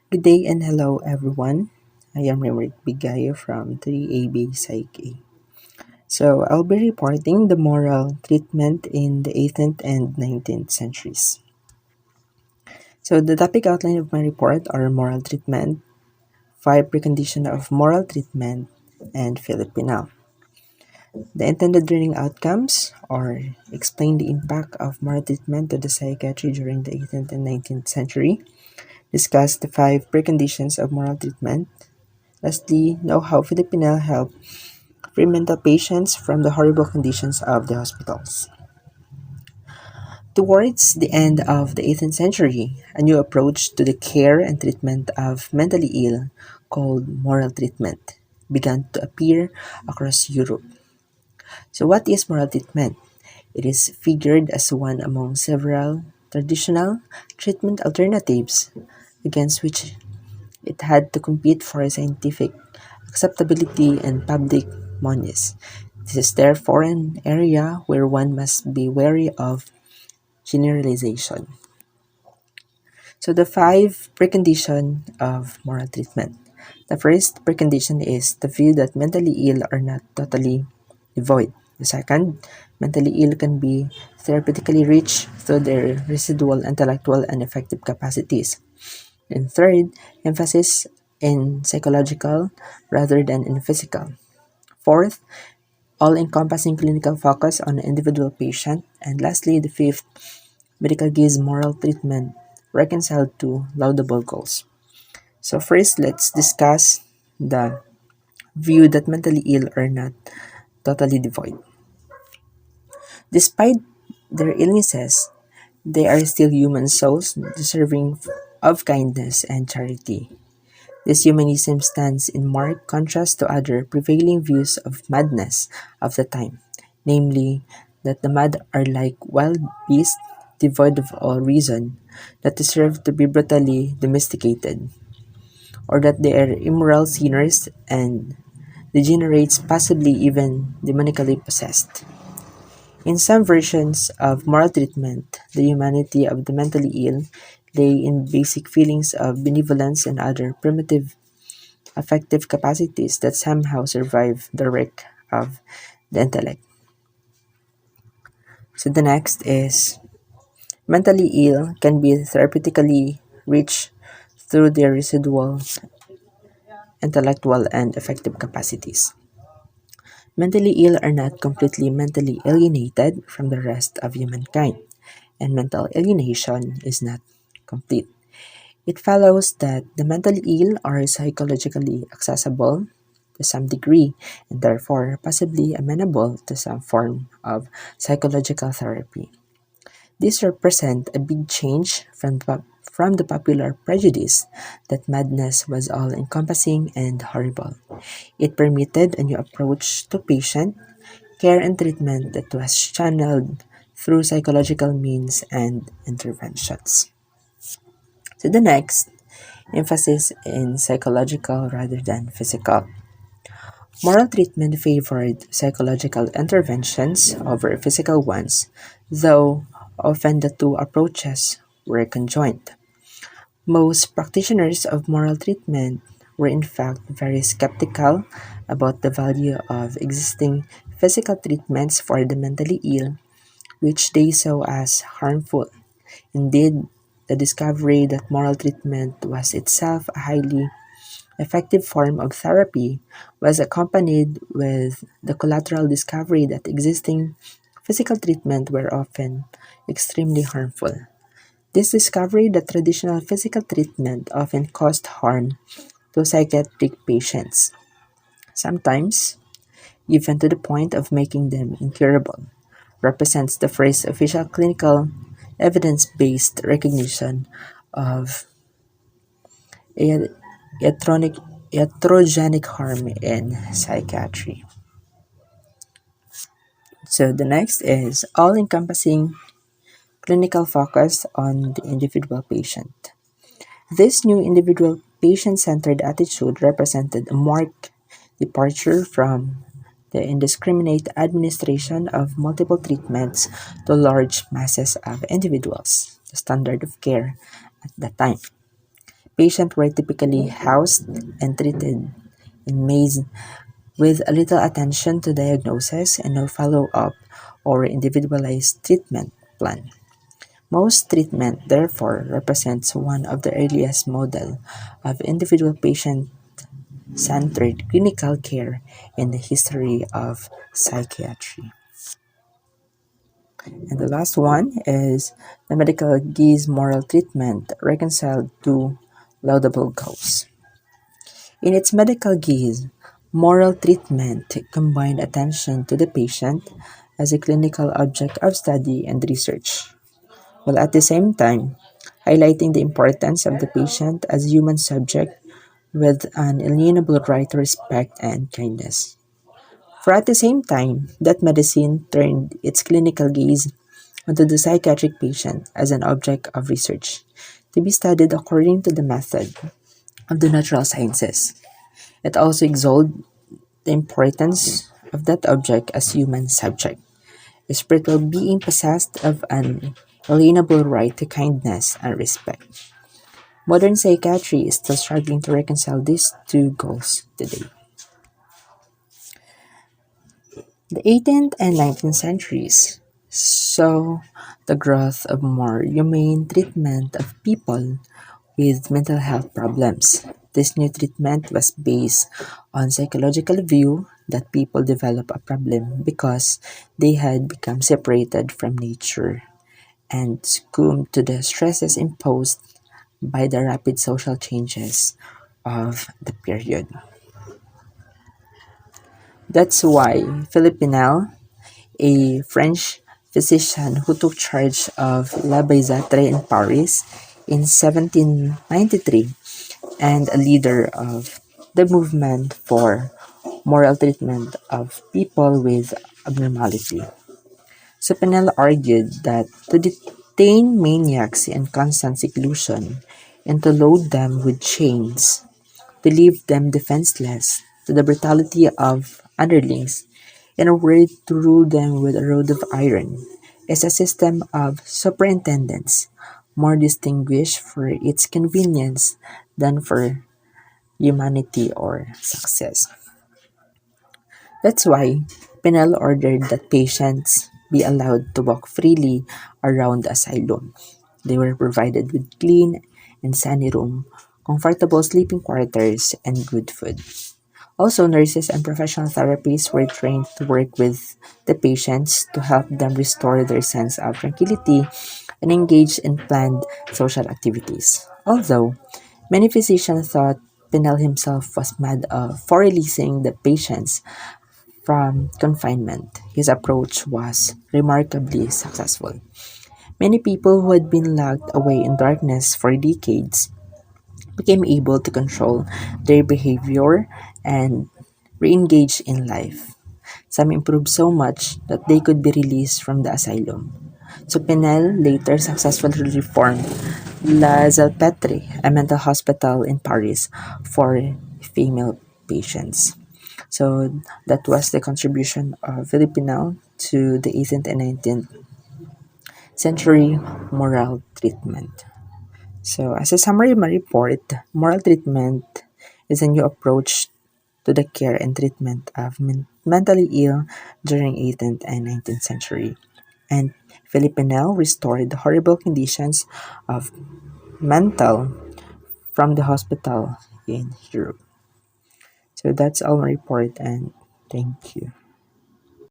Good day and hello everyone. I am Remrick Bigayo from 3AB Psyche. So I'll be reporting the moral treatment in the 18th and 19th centuries. So the topic outline of my report are moral treatment, five preconditions of moral treatment, and Filipino. The intended learning outcomes are explain the impact of moral treatment to the psychiatry during the 18th and 19th century, discuss the five preconditions of moral treatment. Lastly, know how Filipino help free mental patients from the horrible conditions of the hospitals. Towards the end of the 18th century, a new approach to the care and treatment of mentally ill, called moral treatment, began to appear across Europe. So, what is moral treatment? It is figured as one among several traditional treatment alternatives against which it had to compete for scientific acceptability and public monies. This is therefore an area where one must be wary of generalization. So the five preconditions of moral treatment. The first precondition is the view that mentally ill are not totally devoid. The second, mentally ill can be therapeutically reached through their residual intellectual and affective capacities. And third, emphasis in psychological rather than in physical. Fourth, all-encompassing clinical focus on the individual patient. And lastly, the fifth, medical gives moral treatment reconciled to laudable goals. So first, let's discuss the view that mentally ill are not totally devoid. Despite their illnesses, they are still human souls deserving of kindness and charity. This humanism stands in marked contrast to other prevailing views of madness of the time, namely, that the mad are like wild beasts devoid of all reason, that deserve to be brutally domesticated, or that they are immoral sinners and degenerates, possibly even demonically possessed. In some versions of moral treatment, the humanity of the mentally ill lay in basic feelings of benevolence and other primitive affective capacities that somehow survive the wreck of the intellect. So the next is mentally ill can be therapeutically reached through their residual intellectual and affective capacities. Mentally ill are not completely mentally alienated from the rest of humankind, and mental alienation is not complete. It follows that the mentally ill are psychologically accessible to some degree and therefore possibly amenable to some form of psychological therapy. This represents a big change from the popular prejudice that madness was all encompassing and horrible. It permitted a new approach to patient care and treatment that was channeled through psychological means and interventions. So the next, emphasis in psychological rather than physical. Moral treatment favored psychological interventions over physical ones, though often the two approaches were conjoined. Most practitioners of moral treatment were in fact very skeptical about the value of existing physical treatments for the mentally ill, which they saw as harmful. Indeed, the discovery that moral treatment was itself a highly effective form of therapy was accompanied with the collateral discovery that existing physical treatment were often extremely harmful. This discovery that traditional physical treatment often caused harm to psychiatric patients, sometimes even to the point of making them incurable, represents the first official clinical evidence-based recognition of a- iatrogenic harm in psychiatry. So the next is all-encompassing clinical focus on the individual patient. This new individual patient-centered attitude represented a marked departure from the indiscriminate administration of multiple treatments to large masses of individuals, the standard of care at that time. Patients were typically housed and treated in maze with a little attention to diagnosis and no follow-up or individualized treatment plan. Most treatment, therefore, represents one of the earliest model of individual patient-centered clinical care in the history of psychiatry. And the last one is the medical gaze moral treatment reconciled to laudable cause. In its medical gaze, moral treatment combined attention to the patient as a clinical object of study and research, while at the same time highlighting the importance of the patient as human subject with an inalienable right to respect and kindness. For at the same time, that medicine turned its clinical gaze onto the psychiatric patient as an object of research to be studied according to the method of the natural sciences. It also exalted the importance of that object as human subject, a spiritual being possessed of an alienable right to kindness and respect. Modern psychiatry is still struggling to reconcile these two goals today. The 18th and 19th centuries saw the growth of more humane treatment of people with mental health problems. This new treatment was based on psychological view that people develop a problem because they had become separated from nature and succumbed to the stresses imposed by the rapid social changes of the period. That's why Filipinel, a French physician who took charge of La Baisatre in Paris in 1793 and a leader of the movement for moral treatment of people with abnormality. Supinel argued that to detain maniacs in constant seclusion and to load them with chains, to leave them defenseless to the brutality of underlings, in a word, to rule them with a rod of iron, is a system of superintendence more distinguished for its convenience than for humanity or success. That's why Pinel ordered that patients be allowed to walk freely around the asylum. They were provided with clean and sunny room, comfortable sleeping quarters, and good food. Also, nurses and professional therapists were trained to work with the patients to help them restore their sense of tranquility and engage in planned social activities. Although many physicians thought Pinel himself was mad for releasing the patients from confinement, his approach was remarkably successful. Many people who had been locked away in darkness for decades became able to control their behavior and re-engage in life. Some improved so much that they could be released from the asylum. So Pinel later successfully reformed La Salpêtrière, a mental hospital in Paris for female patients. So that was the contribution of Filipino to the 18th and 19th century moral treatment. So as a summary of my report, moral treatment is a new approach to the care and treatment of mentally ill during 18th and 19th century. And Filipinel restored the horrible conditions of mental from the hospital in Europe. So that's all my report and thank you.